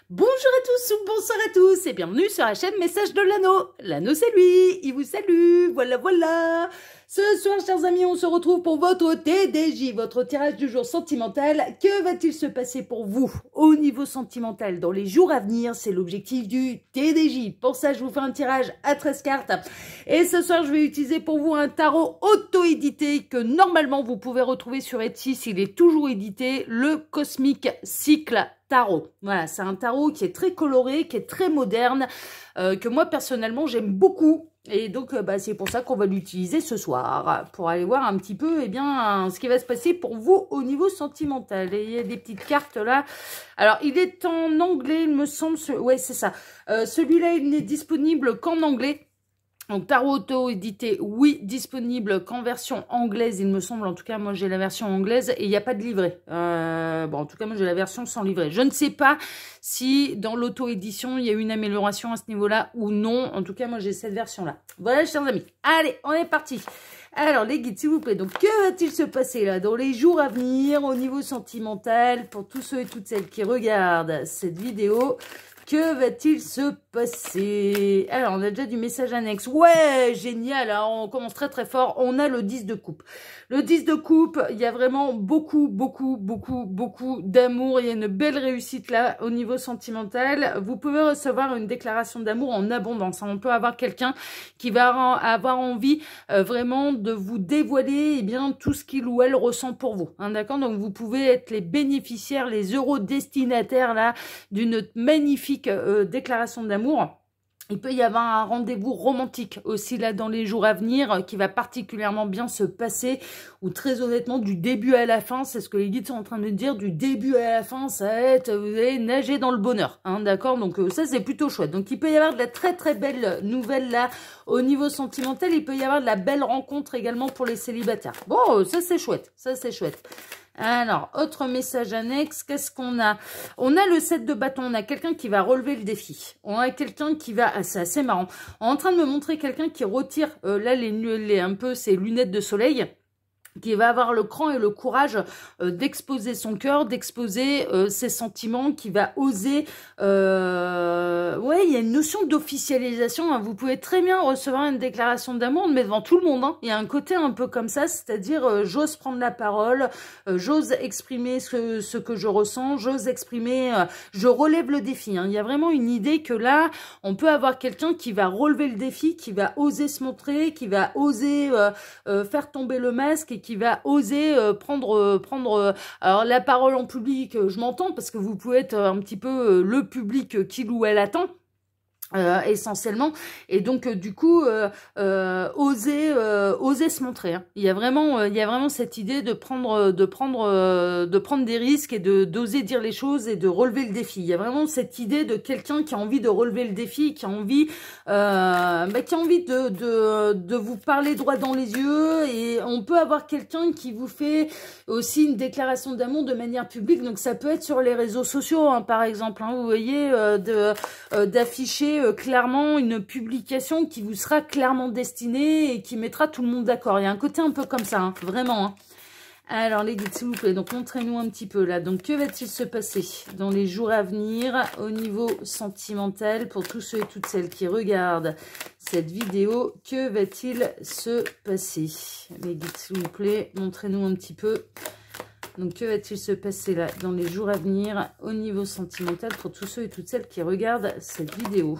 Bonjour à tous ou bonsoir à tous et bienvenue sur la chaîne Message de l'Anneau. L'Anneau c'est lui, il vous salue, voilà. Ce soir chers amis, on se retrouve pour votre TDJ, votre tirage du jour sentimental. Que va-t-il se passer pour vous au niveau sentimental dans les jours à venir? C'est l'objectif du TDJ. Pour ça je vous fais un tirage à 13 cartes. Et ce soir je vais utiliser pour vous un tarot auto-édité que normalement vous pouvez retrouver sur Etsy s'il est toujours édité, le Cosmic Cycle Tarot. Voilà, c'est un tarot qui est très coloré, qui est très moderne, que moi personnellement j'aime beaucoup. Et donc c'est pour ça qu'on va l'utiliser ce soir, pour aller voir un petit peu ce qui va se passer pour vous au niveau sentimental. Et il y a des petites cartes là. Alors il est en anglais il me semble, ouais c'est ça. Celui-là il n'est disponible qu'en anglais. Donc, tarot auto-édité, oui, disponible qu'en version anglaise, il me semble. En tout cas, moi, j'ai la version anglaise et il n'y a pas de livret. En tout cas, moi, j'ai la version sans livret. Je ne sais pas si dans l'auto-édition, il y a eu une amélioration à ce niveau-là ou non. En tout cas, moi, j'ai cette version-là. Voilà, chers amis. Allez, on est parti. Alors, les guides, s'il vous plaît. Donc, que va-t-il se passer là dans les jours à venir au niveau sentimental pour tous ceux et toutes celles qui regardent cette vidéo? Que va-t-il se passer? Alors, on a déjà du message annexe. Ouais, génial. Alors, on commence très très fort. On a le 10 de coupe. Le 10 de coupe, il y a vraiment beaucoup d'amour. Il y a une belle réussite là au niveau sentimental. Vous pouvez recevoir une déclaration d'amour en abondance. On peut avoir quelqu'un qui va avoir envie vraiment de vous dévoiler tout ce qu'il ou elle ressent pour vous. Hein, d'accord? Donc, vous pouvez être les bénéficiaires, les heureux destinataires là d'une magnifique déclaration d'amour. Il peut y avoir un rendez-vous romantique aussi là dans les jours à venir qui va particulièrement bien se passer, ou très honnêtement du début à la fin, c'est ce que les guides sont en train de dire, du début à la fin ça va être, vous allez nager dans le bonheur, hein, d'accord? Donc ça c'est plutôt chouette. Donc il peut y avoir de la très belle nouvelle là au niveau sentimental, il peut y avoir de la belle rencontre également pour les célibataires. Bon, ça c'est chouette, ça c'est chouette. Alors, autre message annexe, qu'est-ce qu'on a? On a le 7 de bâton, on a quelqu'un qui va relever le défi. On a quelqu'un qui va, c'est assez marrant, on est en train de me montrer quelqu'un qui retire, là, ses lunettes de soleil, qui va avoir le cran et le courage d'exposer son cœur, d'exposer ses sentiments, qui va oser... Ouais, il y a une notion d'officialisation. Hein. Vous pouvez très bien recevoir une déclaration d'amour, mais devant tout le monde. Hein. Il y a un côté un peu comme ça, c'est-à-dire j'ose prendre la parole, j'ose exprimer ce que je ressens, j'ose exprimer... je relève le défi. Hein. Il y a vraiment une idée que là, on peut avoir quelqu'un qui va relever le défi, qui va oser se montrer, qui va oser faire tomber le masque et qui va oser prendre alors la parole en public, je m'entends parce que vous pouvez être un petit peu le public qu'il ou elle attend. Essentiellement, et donc du coup oser se montrer. Hein. Il y a vraiment cette idée de prendre des risques et d'oser dire les choses et de relever le défi. Il y a vraiment cette idée de quelqu'un qui a envie de relever le défi, qui a envie de vous parler droit dans les yeux. Et on peut avoir quelqu'un qui vous fait aussi une déclaration d'amour de manière publique. Donc ça peut être sur les réseaux sociaux, hein, par exemple. Hein, vous voyez, d'afficher clairement une publication qui vous sera clairement destinée et qui mettra tout le monde d'accord. Il y a un côté un peu comme ça, hein, vraiment. Hein. Alors les guides, s'il vous plaît, donc montrez-nous un petit peu là. Donc que va-t-il se passer dans les jours à venir au niveau sentimental pour tous ceux et toutes celles qui regardent cette vidéo? Que va-t-il se passer? Les guides, s'il vous plaît, montrez-nous un petit peu. Donc, que va-t-il se passer là dans les jours à venir au niveau sentimental pour tous ceux et toutes celles qui regardent cette vidéo?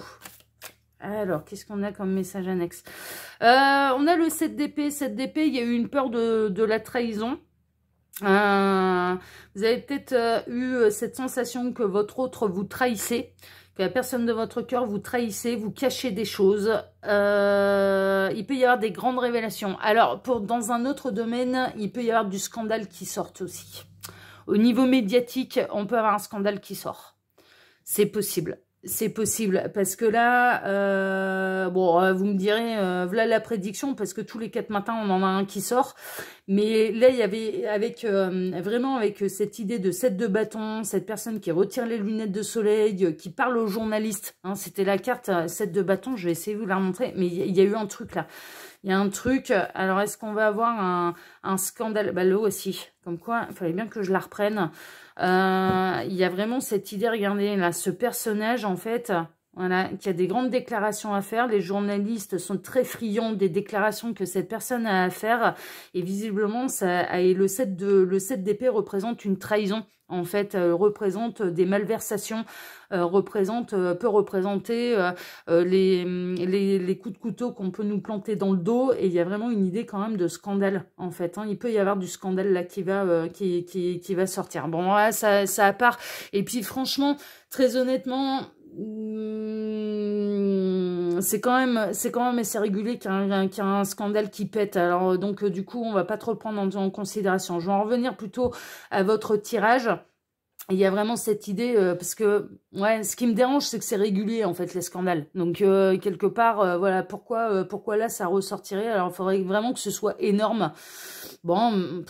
Alors, qu'est-ce qu'on a comme message annexe? On a le 7 d'épée. 7 d'épée, il y a eu une peur de la trahison. Vous avez peut-être eu cette sensation que votre autre vous trahissait, que la personne de votre cœur vous trahissez, vous cachez des choses. Il peut y avoir des grandes révélations. Alors, dans un autre domaine, il peut y avoir du scandale qui sort aussi. Au niveau médiatique, on peut avoir un scandale qui sort. C'est possible. C'est possible, parce que là, vous me direz, voilà la prédiction, parce que tous les 4 matins, on en a un qui sort. Mais là, il y avait vraiment avec cette idée de 7 de bâton, cette personne qui retire les lunettes de soleil, qui parle aux journalistes. Hein, c'était la carte 7 de bâton, je vais essayer de vous la remontrer, mais il y a eu un truc là. Il y a un truc, alors est-ce qu'on va avoir un scandale? Bah, là aussi, comme quoi, il fallait bien que je la reprenne. Il y a vraiment cette idée, regardez, là, ce personnage, en fait... Voilà, qui a des grandes déclarations à faire. Les journalistes sont très friands des déclarations que cette personne a à faire. Et visiblement, et le 7 d'épée représente une trahison. En fait, représente des malversations, peut représenter les coups de couteau qu'on peut nous planter dans le dos. Et il y a vraiment une idée quand même de scandale, en fait. Hein. Il peut y avoir du scandale là qui va sortir. Bon, voilà, ça à part. Et puis franchement, très honnêtement... c'est quand même assez régulier qu'il y a un scandale qui pète. Alors donc du coup on va pas trop le prendre en considération. Je vais en revenir plutôt à votre tirage. Il y a vraiment cette idée parce que ouais, ce qui me dérange c'est que c'est régulier en fait les scandales. Donc quelque part voilà pourquoi là ça ressortirait. Alors il faudrait vraiment que ce soit énorme. Bon.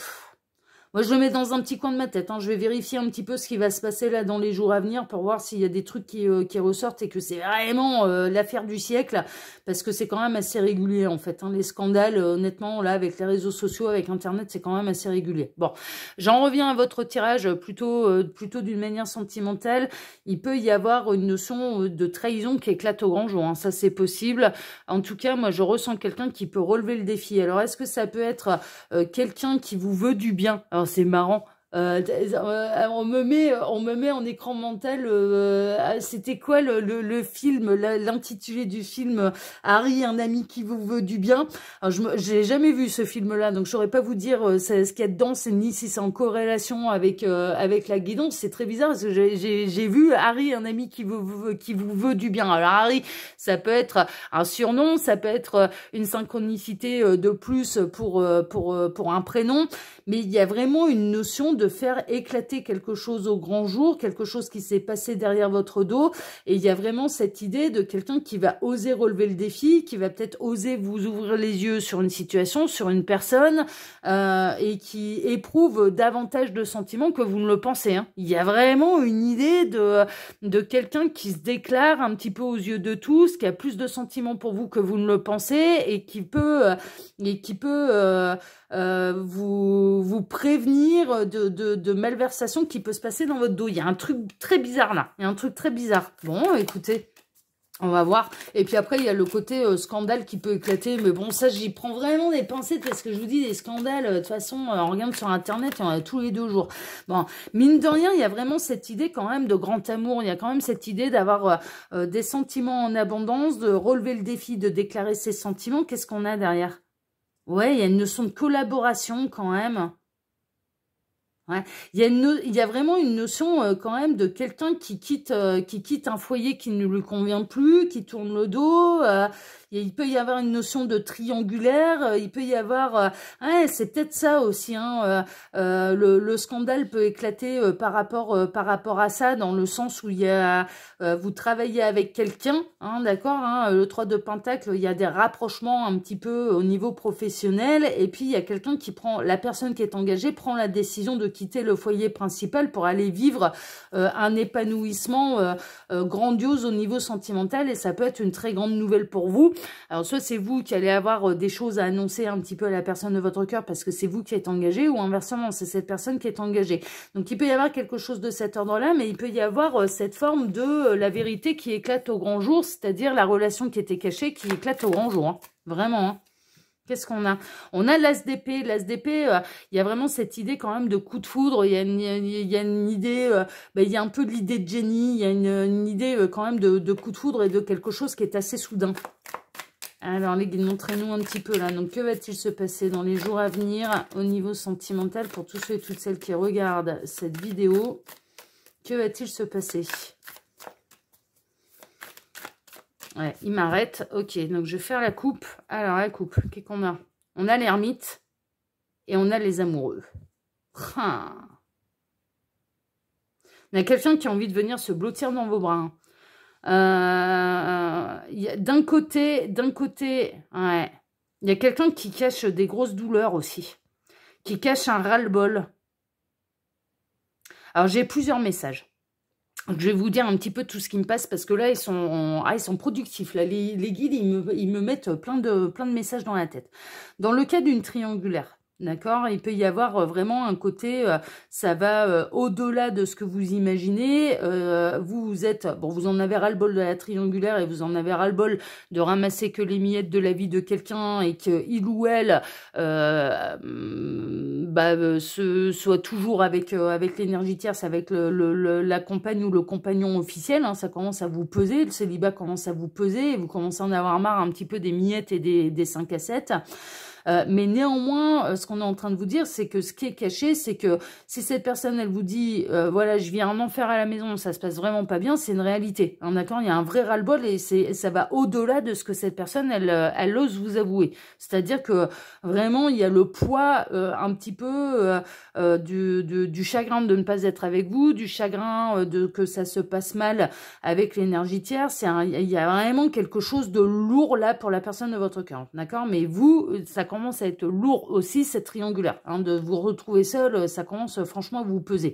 Moi, je le mets dans un petit coin de ma tête. Hein. Je vais vérifier un petit peu ce qui va se passer là dans les jours à venir pour voir s'il y a des trucs qui ressortent et que c'est vraiment l'affaire du siècle. Parce que c'est quand même assez régulier, en fait. Hein. Les scandales, honnêtement, là, avec les réseaux sociaux, avec Internet, c'est quand même assez régulier. Bon, j'en reviens à votre tirage plutôt d'une manière sentimentale. Il peut y avoir une notion de trahison qui éclate au grand jour. Hein. Ça, c'est possible. En tout cas, moi, je ressens quelqu'un qui peut relever le défi. Alors, est-ce que ça peut être quelqu'un qui vous veut du bien? Alors, c'est marrant. On me met en écran mental. C'était quoi le film, l'intitulé du film Harry, un ami qui vous veut du bien. Alors, j'ai jamais vu ce film-là, donc je saurais pas vous dire ce qu'il y a dedans, ni si c'est en corrélation avec la guidance. C'est très bizarre parce que j'ai vu Harry, un ami qui vous veut du bien. Alors Harry, ça peut être un surnom, ça peut être une synchronicité de plus pour un prénom, mais il y a vraiment une notion de faire éclater quelque chose au grand jour, quelque chose qui s'est passé derrière votre dos. Et il y a vraiment cette idée de quelqu'un qui va oser relever le défi, qui va peut-être oser vous ouvrir les yeux sur une situation, sur une personne, et qui éprouve davantage de sentiments que vous ne le pensez. Hein. Il y a vraiment une idée de quelqu'un qui se déclare un petit peu aux yeux de tous, qui a plus de sentiments pour vous que vous ne le pensez, et qui peut vous prévenir de malversations qui peut se passer dans votre dos. Il y a un truc très bizarre là. Il y a un truc très bizarre. Bon, écoutez, on va voir. Et puis après, il y a le côté scandale qui peut éclater. Mais bon, ça, j'y prends vraiment des pincettes parce que je vous dis, des scandales, de toute façon, on regarde sur Internet, il y en a tous les 2 jours. Bon, mine de rien, il y a vraiment cette idée quand même de grand amour. Il y a quand même cette idée d'avoir des sentiments en abondance, de relever le défi, de déclarer ses sentiments. Qu'est-ce qu'on a derrière? Ouais, il y a une notion de collaboration quand même. Ouais. Il y a vraiment une notion quand même de quelqu'un qui quitte un foyer qui ne lui convient plus, qui tourne le dos. Il peut y avoir une notion de triangulaire. Il peut y avoir... ouais, c'est peut-être ça aussi. Hein, le scandale peut éclater par rapport à ça, dans le sens où il y a... vous travaillez avec quelqu'un, hein, d'accord, hein, le 3 de Pentacle, il y a des rapprochements un petit peu au niveau professionnel. Et puis, il y a quelqu'un qui prend... La personne qui est engagée prend la décision de quitter le foyer principal pour aller vivre un épanouissement grandiose au niveau sentimental, et ça peut être une très grande nouvelle pour vous. Alors soit c'est vous qui allez avoir des choses à annoncer un petit peu à la personne de votre cœur parce que c'est vous qui êtes engagé, ou inversement c'est cette personne qui est engagée. Donc il peut y avoir quelque chose de cet ordre-là, mais il peut y avoir cette forme de la vérité qui éclate au grand jour, c'est-à-dire la relation qui était cachée qui éclate au grand jour, hein. Vraiment, hein. Qu'est-ce qu'on a? On a l'as d'épée. L'as d'épée, il y a vraiment cette idée quand même de coup de foudre. Il y a une idée, il y a un peu de l'idée de génie. Il y a une idée quand même de coup de foudre et de quelque chose qui est assez soudain. Alors les guides, montrez-nous un petit peu là. Donc que va-t-il se passer dans les jours à venir au niveau sentimental pour tous ceux et toutes celles qui regardent cette vidéo? Que va-t-il se passer? Ouais, il m'arrête. Ok, donc je vais faire la coupe. Alors, la coupe, qu'est-ce qu'on a? On a l'ermite et on a les amoureux. On a quelqu'un qui a envie de venir se blottir dans vos bras. D'un côté, ouais, il y a quelqu'un qui cache des grosses douleurs aussi. Qui cache un ras-le-bol. Alors, j'ai plusieurs messages. Je vais vous dire un petit peu tout ce qui me passe parce que là, ils sont productifs. Là, les guides, ils me mettent plein de messages dans la tête. Dans le cas d'une triangulaire, d'accord, il peut y avoir vraiment un côté, ça va au-delà de ce que vous imaginez. Vous êtes, bon, vous en avez ras-le-bol de la triangulaire et vous en avez ras-le-bol de ramasser que les miettes de la vie de quelqu'un et qu'il ou elle soit toujours avec l'énergie tierce, avec la compagne ou le compagnon officiel. Hein, ça commence à vous peser, le célibat commence à vous peser et vous commencez à en avoir marre un petit peu des miettes et des 5 à 7. Mais néanmoins, ce qu'on est en train de vous dire, c'est que ce qui est caché, c'est que si cette personne, elle vous dit, voilà, je viens en enfer à la maison, ça se passe vraiment pas bien, c'est une réalité. Hein, d'accord, il y a un vrai ras-le-bol et ça va au-delà de ce que cette personne, elle ose vous avouer. C'est-à-dire que vraiment, il y a le poids un petit peu du chagrin de ne pas être avec vous, du chagrin de que ça se passe mal avec l'énergie tierce. Il y a vraiment quelque chose de lourd là pour la personne de votre cœur. D'accord, mais vous, ça commence à être lourd aussi, cette triangulaire. Hein, de vous retrouver seul, ça commence franchement à vous peser.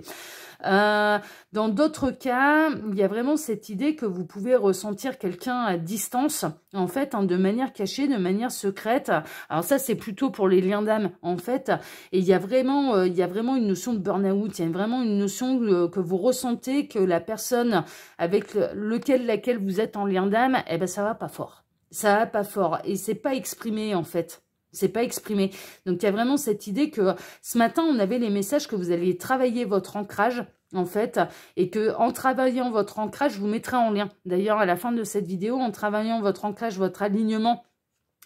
Dans d'autres cas, il y a vraiment cette idée que vous pouvez ressentir quelqu'un à distance, en fait, hein, de manière cachée, de manière secrète. Alors ça, c'est plutôt pour les liens d'âme, en fait. Et il y a vraiment une notion de burn-out. Il y a vraiment une notion que vous ressentez que la personne avec laquelle vous êtes en lien d'âme, eh ben, ça va pas fort. Ça va pas fort. Et c'est pas exprimé, en fait. C'est pas exprimé. Donc, il y a vraiment cette idée que ce matin, on avait les messages que vous alliez travailler votre ancrage, en fait, et que en travaillant votre ancrage, je vous mettrai en lien. D'ailleurs, à la fin de cette vidéo, en travaillant votre ancrage, votre alignement,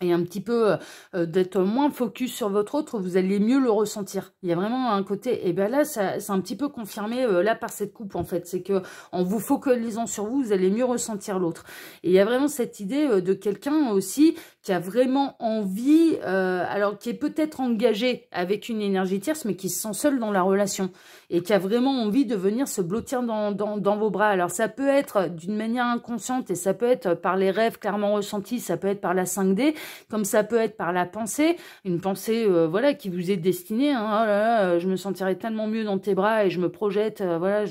et un petit peu d'être moins focus sur votre autre, vous allez mieux le ressentir. Il y a vraiment un côté, et bien là, c'est un petit peu confirmé là par cette coupe, en fait. C'est que en vous focalisant sur vous, vous allez mieux ressentir l'autre. Et il y a vraiment cette idée de quelqu'un aussi qui a vraiment envie, alors qui est peut-être engagé avec une énergie tierce, mais qui se sent seul dans la relation. Et qui a vraiment envie de venir se blottir dans vos bras. Alors ça peut être d'une manière inconsciente, et ça peut être par les rêves clairement ressentis, ça peut être par la 5D, comme ça peut être par la pensée, une pensée voilà, qui vous est destinée, hein, oh là là, je me sentirais tellement mieux dans tes bras et je me projette, voilà,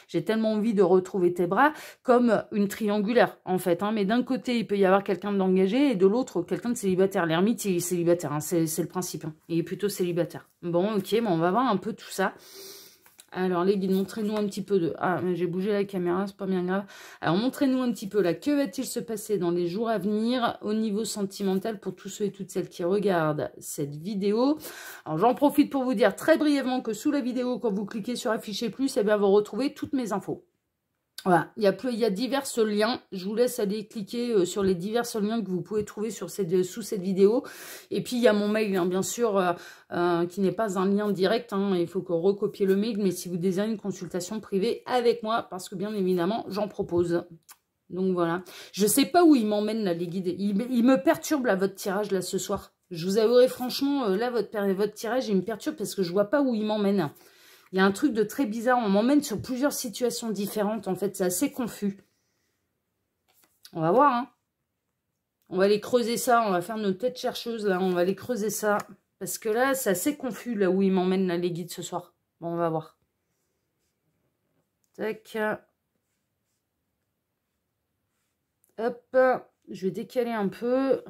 j'ai tellement envie de retrouver tes bras, comme une triangulaire en fait, hein, mais d'un côté il peut y avoir quelqu'un d'engagé et de l'autre quelqu'un de célibataire. L'ermite il est célibataire, hein, c'est le principe, hein. Il est plutôt célibataire. Bon ok, bon, on va voir un peu tout ça. Alors les guides, montrez-nous un petit peu de... Ah, j'ai bougé la caméra, c'est pas bien grave. Alors montrez-nous un petit peu là, que va-t-il se passer dans les jours à venir au niveau sentimental pour tous ceux et toutes celles qui regardent cette vidéo. Alors j'en profite pour vous dire très brièvement que sous la vidéo, quand vous cliquez sur afficher plus, eh bien vous retrouvez toutes mes infos. Voilà, il y a divers liens. Je vous laisse aller cliquer sur les divers liens que vous pouvez trouver sous cette vidéo. Et puis, il y a mon mail, hein, bien sûr, qui n'est pas un lien direct. Hein, il faut que recopier le mail. Mais si vous désirez une consultation privée avec moi, parce que bien évidemment, j'en propose. Donc, voilà. Je ne sais pas où ils m'emmènent, là, les guides. Ils me perturbent, là, votre tirage, là, ce soir. Je vous avouerai, franchement, là, votre tirage, il me perturbe parce que je ne vois pas où ils m'emmènent. Il y a un truc de très bizarre. On m'emmène sur plusieurs situations différentes. En fait, c'est assez confus. On va voir. Hein. On va aller creuser ça. On va faire nos têtes chercheuses. Là, on va aller creuser ça. Parce que là, c'est assez confus, là où ils m'emmènent, là, les guides, ce soir. Bon, on va voir. Tac. Hop. Je vais décaler un peu. Que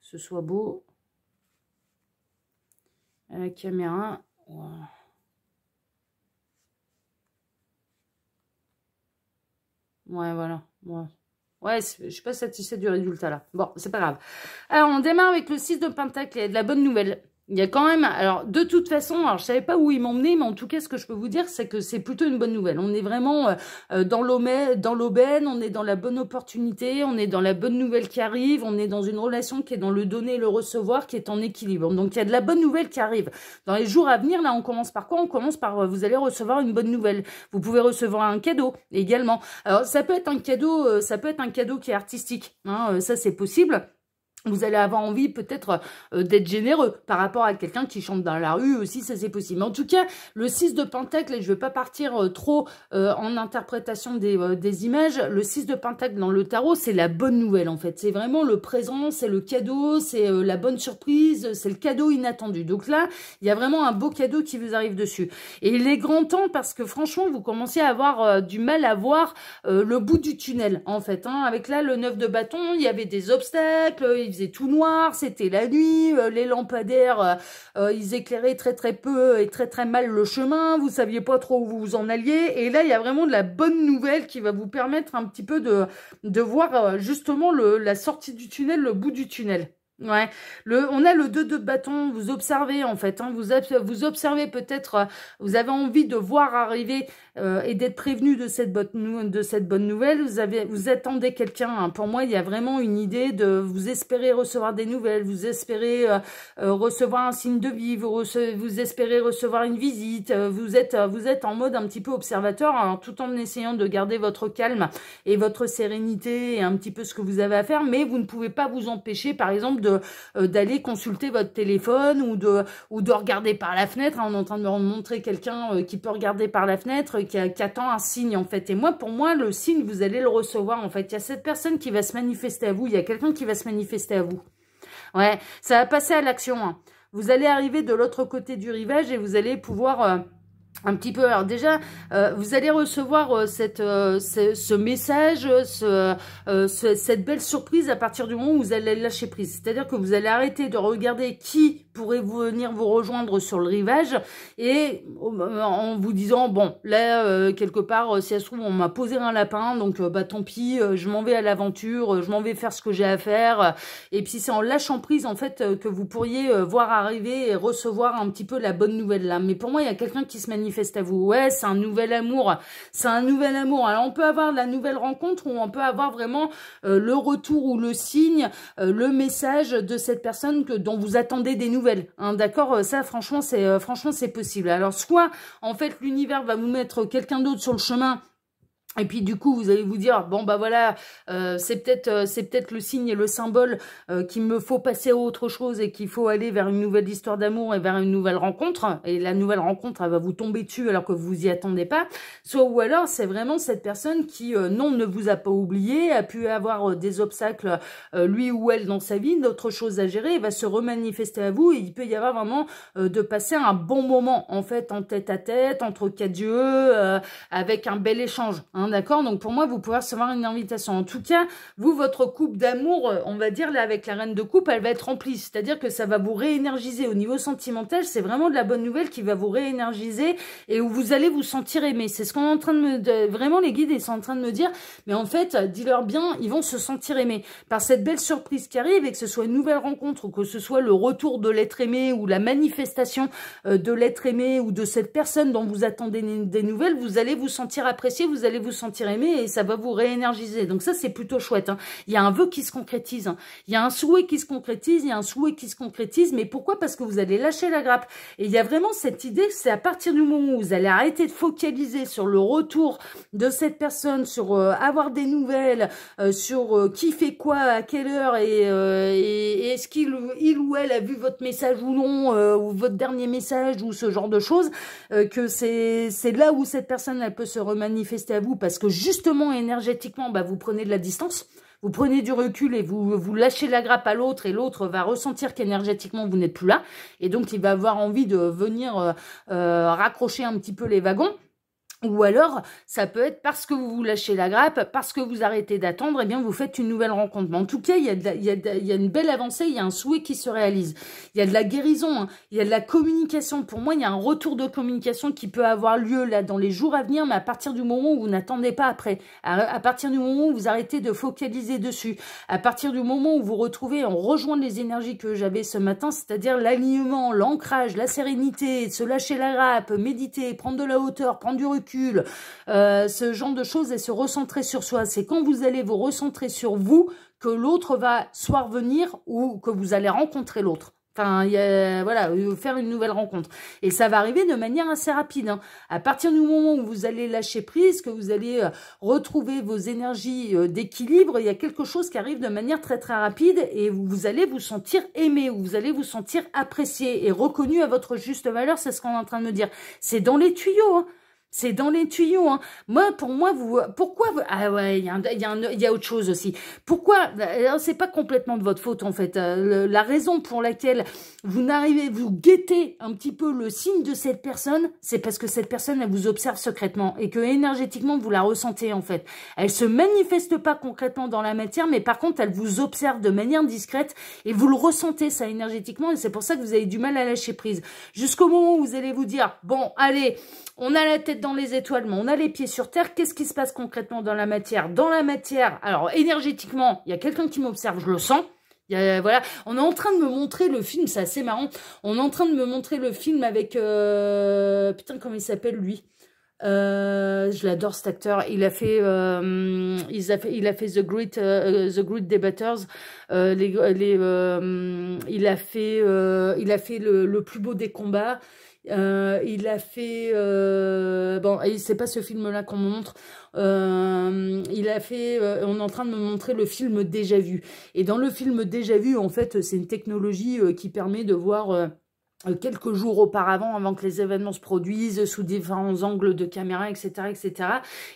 ce soit beau. À la caméra. Wow. Ouais, voilà. Ouais, je suis pas satisfaite du résultat là. Bon, c'est pas grave. Alors, on démarre avec le 6 de Pentacle. Il y a de la bonne nouvelle. Il y a quand même... Alors, de toute façon, alors je savais pas où ils m'emmenaient, mais en tout cas, ce que je peux vous dire, c'est que c'est plutôt une bonne nouvelle. On est vraiment dans l'aubaine, on est dans la bonne opportunité, on est dans la bonne nouvelle qui arrive, on est dans une relation qui est dans le donner et le recevoir, qui est en équilibre. Donc, il y a de la bonne nouvelle qui arrive. Dans les jours à venir, là, on commence par quoi? On commence par... vous allez recevoir une bonne nouvelle. Vous pouvez recevoir un cadeau également. Alors, ça peut être un cadeau qui est artistique. Hein, ça, c'est possible. Vous allez avoir envie peut-être d'être généreux par rapport à quelqu'un qui chante dans la rue aussi, ça c'est possible. Mais en tout cas, le 6 de Pentacle, et je ne vais pas partir trop en interprétation des images, le 6 de Pentacle dans le tarot, c'est la bonne nouvelle en fait. C'est vraiment le présent, c'est le cadeau, c'est la bonne surprise, c'est le cadeau inattendu. Donc là, il y a vraiment un beau cadeau qui vous arrive dessus. Et il est grand temps parce que franchement, vous commencez à avoir du mal à voir le bout du tunnel en fait. Hein. Avec là, le 9 de bâton, il y avait des obstacles, il faisait tout noir, c'était la nuit, les lampadaires, ils éclairaient très très peu et très très mal le chemin, vous saviez pas trop où vous en alliez, et là il y a vraiment de la bonne nouvelle qui va vous permettre un petit peu de voir justement la sortie du tunnel, le bout du tunnel. Ouais, on a le 2 de bâton, vous observez en fait, hein, vous observez peut-être, vous avez envie de voir arriver et d'être prévenu de cette bonne nouvelle, vous attendez quelqu'un, hein. Pour moi il y a vraiment une idée de vous espérez recevoir des nouvelles, vous espérez recevoir un signe de vie, vous espérez recevoir une visite, vous êtes en mode un petit peu observateur, hein, tout en essayant de garder votre calme et votre sérénité et un petit peu ce que vous avez à faire, mais vous ne pouvez pas vous empêcher par exemple d'aller consulter votre téléphone ou de regarder par la fenêtre. Hein, on est en train de me montrer quelqu'un qui peut regarder par la fenêtre, qui attend un signe en fait. Et moi, pour moi, le signe, vous allez le recevoir en fait. Il y a cette personne qui va se manifester à vous, il y a quelqu'un qui va se manifester à vous. Ouais, ça va passer à l'action. Hein. Vous allez arriver de l'autre côté du rivage et vous allez pouvoir... un petit peu, alors déjà, vous allez recevoir ce message, cette belle surprise à partir du moment où vous allez lâcher prise. C'est-à-dire que vous allez arrêter de regarder qui pourrait venir vous rejoindre sur le rivage et en vous disant, bon, là, quelque part, si ça se trouve, on m'a posé un lapin, donc bah tant pis, je m'en vais à l'aventure, je m'en vais faire ce que j'ai à faire. Et puis c'est en lâchant prise, en fait, que vous pourriez voir arriver et recevoir un petit peu la bonne nouvelle là. Mais pour moi, il y a quelqu'un qui se manifeste à vous. Ouais, c'est un nouvel amour. C'est un nouvel amour. Alors, on peut avoir la nouvelle rencontre ou on peut avoir vraiment le retour ou le signe, le message de cette personne dont vous attendez des nouvelles. Hein, d'accord? Ça, franchement, c'est possible. Alors, soit, en fait, l'univers va vous mettre quelqu'un d'autre sur le chemin. Et puis du coup, vous allez vous dire, bon bah voilà, c'est peut-être le signe et le symbole qu'il me faut passer à autre chose et qu'il faut aller vers une nouvelle histoire d'amour et vers une nouvelle rencontre. Et la nouvelle rencontre, elle va vous tomber dessus alors que vous y attendez pas. Soit ou alors, c'est vraiment cette personne qui, non, ne vous a pas oublié, a pu avoir des obstacles, lui ou elle, dans sa vie, d'autres choses à gérer, et va se remanifester à vous. Et il peut y avoir vraiment de passer un bon moment, en fait, en tête à tête, entre quatre yeux, avec un bel échange. Hein. D'accord, donc pour moi, vous pouvez recevoir une invitation. En tout cas, vous, votre coupe d'amour, on va dire, là, avec la reine de coupe, elle va être remplie. C'est-à-dire que ça va vous réénergiser au niveau sentimental. C'est vraiment de la bonne nouvelle qui va vous réénergiser et où vous allez vous sentir aimé. C'est ce qu'on est en train vraiment, les guides, ils sont en train de me dire. Mais en fait, dis-leur bien, ils vont se sentir aimés. Par cette belle surprise qui arrive, et que ce soit une nouvelle rencontre ou que ce soit le retour de l'être aimé ou la manifestation de l'être aimé ou de cette personne dont vous attendez des nouvelles, vous allez vous sentir apprécié, vous allez vous sentir aimé et ça va vous réénergiser. Donc ça, c'est plutôt chouette. Hein. Il y a un vœu qui se concrétise. Hein. Il y a un souhait qui se concrétise. Il y a un souhait qui se concrétise. Mais pourquoi? Parce que vous allez lâcher la grappe. Et il y a vraiment cette idée que c'est à partir du moment où vous allez arrêter de focaliser sur le retour de cette personne, sur avoir des nouvelles, sur qui fait quoi, à quelle heure et est-ce qu'il ou elle a vu votre message ou non, ou votre dernier message ou ce genre de choses, que c'est là où cette personne, elle peut se remanifester à vous parce que justement, énergétiquement, bah, vous prenez de la distance, vous prenez du recul et vous lâchez la grappe à l'autre et l'autre va ressentir qu'énergétiquement, vous n'êtes plus là. Et donc, il va avoir envie de venir raccrocher un petit peu les wagons. Ou alors, ça peut être parce que vous lâchez la grappe, parce que vous arrêtez d'attendre, eh bien, vous faites une nouvelle rencontre. Mais en tout cas, il y a une belle avancée, il y a un souhait qui se réalise. Il y a de la guérison, hein, il y a de la communication. Pour moi, il y a un retour de communication qui peut avoir lieu là dans les jours à venir, mais à partir du moment où vous n'attendez pas après, à partir du moment où vous arrêtez de focaliser dessus, à partir du moment où vous retrouvez, on rejoint les énergies que j'avais ce matin, c'est-à-dire l'alignement, l'ancrage, la sérénité, se lâcher la grappe, méditer, prendre de la hauteur, prendre du recul, ce genre de choses et se recentrer sur soi. C'est quand vous allez vous recentrer sur vous que l'autre va soit revenir ou que vous allez rencontrer l'autre. Enfin, voilà, faire une nouvelle rencontre. Et ça va arriver de manière assez rapide. Hein. À partir du moment où vous allez lâcher prise, que vous allez retrouver vos énergies d'équilibre, il y a quelque chose qui arrive de manière très très rapide et vous allez vous sentir aimé, ou vous allez vous sentir apprécié et reconnu à votre juste valeur. C'est ce qu'on est en train de me dire. C'est dans les tuyaux, hein. C'est dans les tuyaux, hein. Pour moi, pourquoi ah ouais, il y a autre chose aussi. Pourquoi, c'est pas complètement de votre faute, en fait. La raison pour laquelle vous guettez un petit peu le signe de cette personne, c'est parce que cette personne, elle vous observe secrètement et que énergétiquement, vous la ressentez, en fait. Elle se manifeste pas concrètement dans la matière, mais par contre, elle vous observe de manière discrète et vous le ressentez, ça, énergétiquement, et c'est pour ça que vous avez du mal à lâcher prise. Jusqu'au moment où vous allez vous dire, bon, allez, on a la tête dans les étoiles, mais on a les pieds sur terre. Qu'est-ce qui se passe concrètement dans la matière? Dans la matière, alors énergétiquement, il y a quelqu'un qui m'observe, je le sens. Voilà, on est en train de me montrer le film, c'est assez marrant. On est en train de me montrer le film avec... putain, comment il s'appelle, lui? Je l'adore, cet acteur. Il a fait The Great Debaters. Il a fait le plus beau des combats. Il a fait bon, c'est pas ce film-là qu'on me montre. Il a fait on est en train de me montrer le film Déjà Vu. Et dans le film Déjà Vu, en fait, c'est une technologie qui permet de voir quelques jours auparavant, avant que les événements se produisent, sous différents angles de caméra, etc., etc.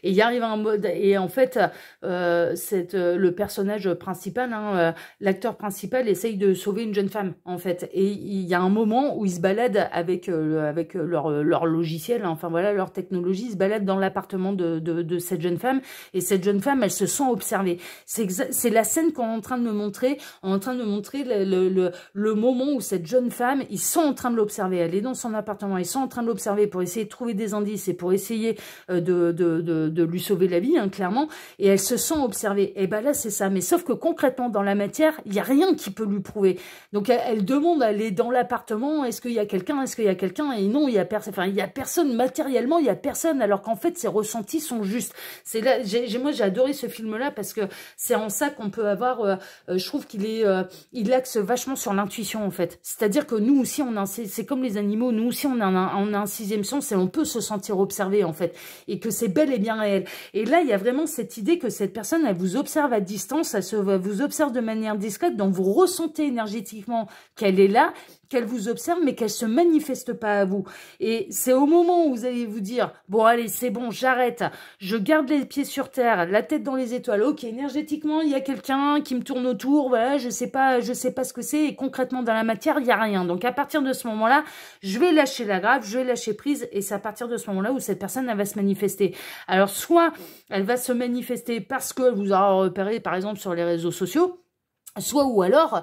Et il y arrive un mode, et en fait, le personnage principal, hein, l'acteur principal, essaye de sauver une jeune femme, en fait. Et il y a un moment où ils se baladent avec leur logiciel, hein, enfin voilà, leur technologie, ils se baladent dans l'appartement de cette jeune femme, et cette jeune femme, elle se sent observée. C'est la scène qu'on est en train de me montrer. On est en train de me montrer le moment où cette jeune femme, ils sont en train de l'observer, elle est dans son appartement, ils sont en train de l'observer pour essayer de trouver des indices et pour essayer de lui sauver la vie, hein, clairement, et elle se sent observée. Et ben là, c'est ça. Mais sauf que concrètement, dans la matière, il n'y a rien qui peut lui prouver. Donc elle demande, elle est dans l'appartement, est-ce qu'il y a quelqu'un, est-ce qu'il y a quelqu'un, et non, il y a personne. Enfin, il y a personne, matériellement, il y a personne, alors qu'en fait, ses ressentis sont justes. C'est là, moi, j'ai adoré ce film-là parce que c'est en ça qu'on peut avoir, je trouve il axe vachement sur l'intuition, en fait. C'est-à-dire que nous aussi, c'est comme les animaux, nous aussi on a un sixième sens et on peut se sentir observé, en fait, et que c'est bel et bien réel. Et là, il y a vraiment cette idée que cette personne, elle vous observe à distance, elle vous observe de manière discrète, donc vous ressentez énergétiquement qu'elle est là, qu'elle vous observe, mais qu'elle se manifeste pas à vous. Et c'est au moment où vous allez vous dire, bon allez, c'est bon, j'arrête, je garde les pieds sur terre, la tête dans les étoiles, ok, énergétiquement, il y a quelqu'un qui me tourne autour, voilà, je sais pas ce que c'est, et concrètement dans la matière, il y a rien. Donc à partir de ce moment-là, je vais lâcher la grappe, je vais lâcher prise, et c'est à partir de ce moment-là où cette personne, elle va se manifester. Alors soit elle va se manifester parce qu'elle vous aura repéré, par exemple, sur les réseaux sociaux, soit ou alors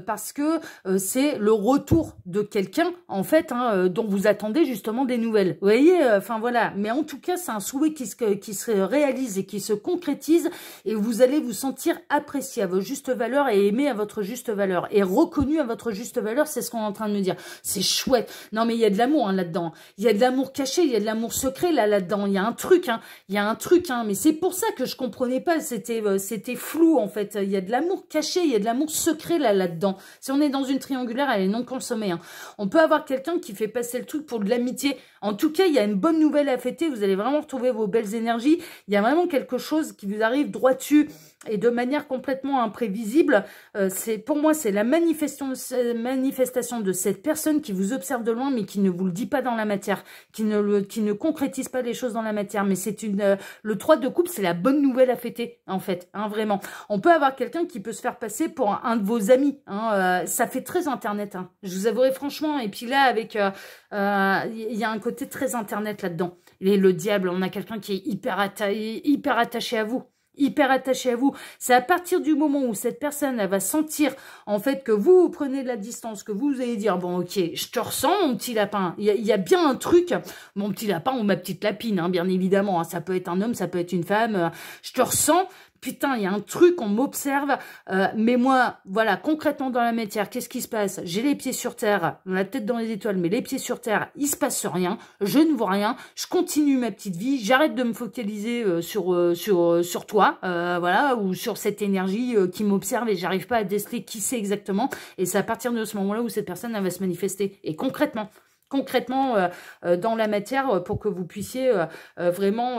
parce que c'est le retour de quelqu'un, en fait, hein, dont vous attendez justement des nouvelles. Vous voyez, enfin voilà. Mais en tout cas, c'est un souhait qui se réalise et qui se concrétise, et vous allez vous sentir apprécié à votre juste valeur et aimé à votre juste valeur et reconnu à votre juste valeur. C'est ce qu'on est en train de me dire. C'est chouette. Non, mais il y a de l'amour, hein, là-dedans. Il y a de l'amour caché, il y a de l'amour secret là-dedans. Il y a un truc, hein. Il y a un truc, hein. Mais c'est pour ça que je comprenais pas. C'était flou, en fait. Il y a de l'amour caché, il y a de l'amour secret là-dedans. Si on est dans une triangulaire, elle est non consommée. Hein. On peut avoir quelqu'un qui fait passer le truc pour de l'amitié. En tout cas, il y a une bonne nouvelle à fêter. Vous allez vraiment retrouver vos belles énergies. Il y a vraiment quelque chose qui vous arrive droit dessus et de manière complètement imprévisible. Pour moi, c'est la manifestation de cette personne qui vous observe de loin, mais qui ne vous le dit pas dans la matière, qui ne concrétise pas les choses dans la matière. Mais c'est le 3 de coupe, c'est la bonne nouvelle à fêter, en fait, hein, vraiment. On peut avoir quelqu'un qui peut se faire passer pour un de vos amis. Hein, ça fait très internet, hein, je vous avouerai franchement. Et puis là, avec il y a un côté très internet là-dedans. Et le diable, on a quelqu'un qui est hyper attaché à vous. Hyper attaché à vous. C'est à partir du moment où cette personne, elle va sentir, en fait, que vous prenez de la distance, que vous allez dire, bon, ok, je te ressens, mon petit lapin. Il y a bien un truc, mon petit lapin ou ma petite lapine, hein, bien évidemment. Hein, ça peut être un homme, ça peut être une femme. Je te ressens, putain, il y a un truc, on m'observe, mais moi, voilà, concrètement dans la matière, qu'est-ce qui se passe? J'ai les pieds sur terre, la tête dans les étoiles, mais les pieds sur terre, il se passe rien, je ne vois rien, je continue ma petite vie, j'arrête de me focaliser sur toi, voilà, ou sur cette énergie qui m'observe et j'arrive pas à déceler qui c'est exactement, et c'est à partir de ce moment-là où cette personne, elle va se manifester, et concrètement dans la matière pour que vous puissiez vraiment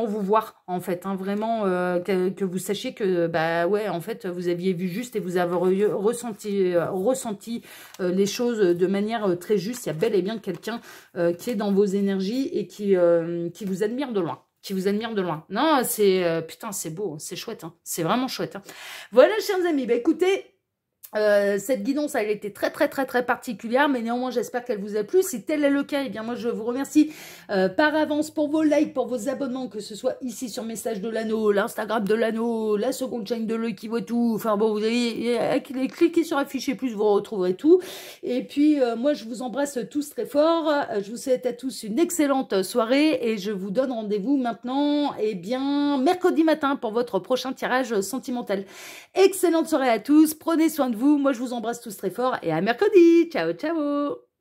vous voir en fait, hein, vraiment que vous sachiez que bah ouais en fait vous aviez vu juste et vous avez ressenti les choses de manière très juste. Il y a bel et bien quelqu'un qui est dans vos énergies et qui vous admire de loin. Qui vous admire de loin. Non, c'est putain, c'est beau, c'est chouette, hein, c'est vraiment chouette. Hein. Voilà, chers amis, bah écoutez. Cette guidance, elle était très particulière, mais néanmoins j'espère qu'elle vous a plu. Si tel est le cas, eh bien moi je vous remercie par avance pour vos likes, pour vos abonnements, que ce soit ici sur Message de l'Anneau, l'Instagram de l'Anneau, la seconde chaîne de l'œil qui voit tout. Enfin bon, vous avez cliquez sur afficher plus, vous retrouverez tout. Et puis moi je vous embrasse tous très fort. Je vous souhaite à tous une excellente soirée et je vous donne rendez-vous maintenant, eh bien mercredi matin pour votre prochain tirage sentimental. Excellente soirée à tous, prenez soin de vous, moi je vous embrasse tous très fort et à mercredi, ciao ciao.